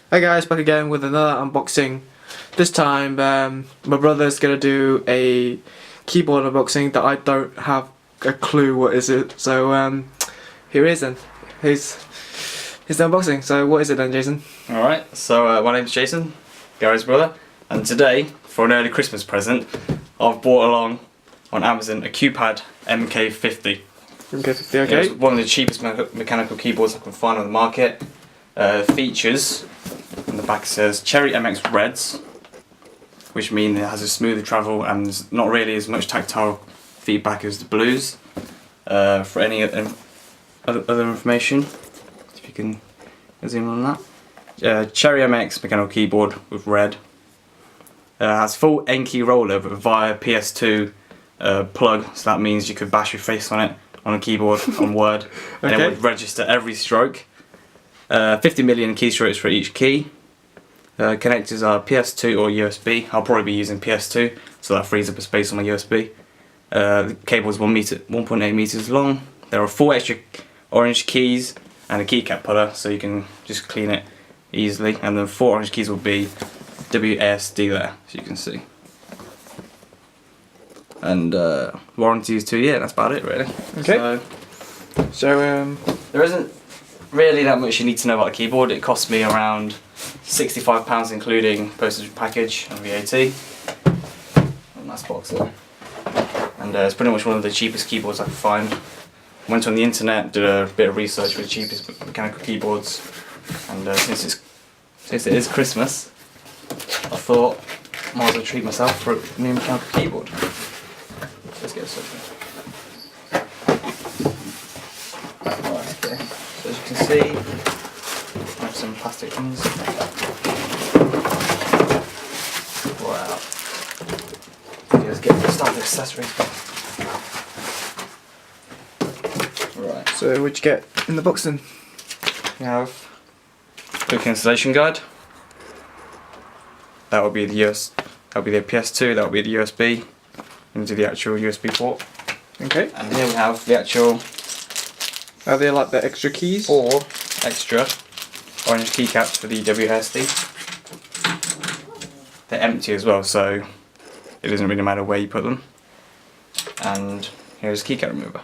Hey guys, back again with another unboxing. This time my brother's gonna do a keyboard unboxing that I don't have a clue what is it. So here it is then. Here's the unboxing. So what is it then, Jason? Alright, so my name's Jason, Gary's brother, and today, for an early Christmas present, I've brought along on Amazon a QPad MK-50. MK-50, okay. It's one of the cheapest mechanical keyboards I can find on the market. Features, on the back says Cherry MX Reds, which means it has a smoother travel and there's not really as much tactile feedback as the Blues. For any other information, if you can zoom on that. Cherry MX mechanical keyboard with red. Has full MK roller but via PS2 plug, so that means you could bash your face on it on a keyboard on Word, and it would register every stroke. 50 million keystrokes for each key. Connectors are PS2 or USB. I'll probably be using PS2, so that frees up a space on my USB. The cable is 1.8 meters long. There are 4 extra orange keys and a keycap puller, so you can just clean it easily. And then 4 orange keys will be WASD there, as you can see. And warranty is 2 years. That's about it, really. Okay. So there isn't really that much you need to know about the keyboard. It cost me around £65 including postage package and VAT. Nice box there. And it's pretty much one of the cheapest keyboards I could find. Went on the internet, did a bit of research for the cheapest mechanical keyboards, and since it is Christmas, I thought I might as well treat myself for a new mechanical keyboard. Let's get this open. Right, okay. So as you can see, I have some plastic things. Wow. Okay, let's get start with accessories. Right. so what'd you get in the box then? We have a quick installation guide. That will be the that will be the PS2. That will be the USB into the actual USB port. Okay. And here we have the actual. Are they like the extra keys? 4 extra orange keycaps for the WASD. They're empty as well, so it doesn't really matter where you put them. And here's a keycap remover.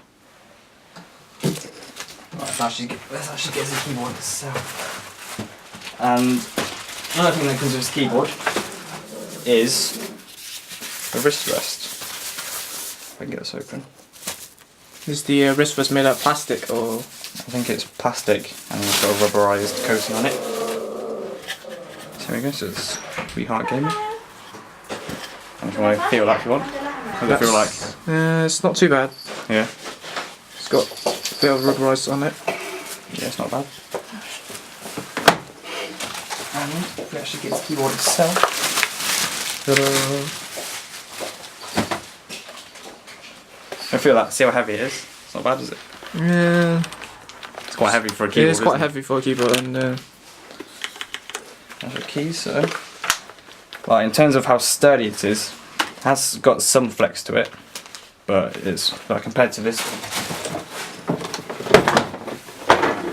Right, let's actually get the keyboard itself. And another thing that comes with this keyboard is a wrist rest. If I can get this open. Is the wrist rest made out of plastic or? I think it's plastic and it's got a rubberized coating on it. So here we go, so it's Sweetheart Gaming. And if you want to feel like you want. What does it feel like? It's not too bad. Yeah. It's got a bit of rubberized on it. Yeah, it's not bad. And if we actually get the keyboard itself. I feel that. See how heavy it is? It's not bad, is it? Yeah. It's quite heavy for a keyboard. It is quite heavy for a keyboard, and there's the keys, so. Well, in terms of how sturdy it is, it has got some flex to it, but it's compared to this one.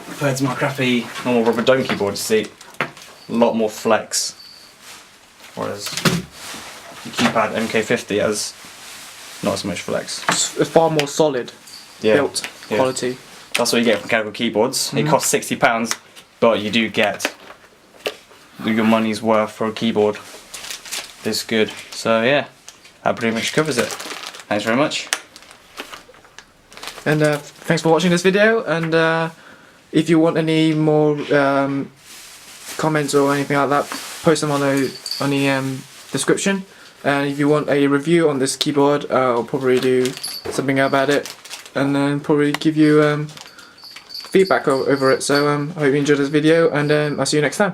Compared to my crappy normal rubber dome keyboard, you see a lot more flex. Whereas the QPad MK-50 has not as much flex. it's far more solid built quality. That's what you get from mechanical keyboards. It costs £60, but you do get your money's worth for a keyboard this good. So yeah, that pretty much covers it. Thanks very much. And thanks for watching this video. And if you want any more comments or anything like that, post them on the description. And if you want a review on this keyboard, I'll probably do something about it, and then probably give you feedback over it. So I hope you enjoyed this video, and I'll see you next time.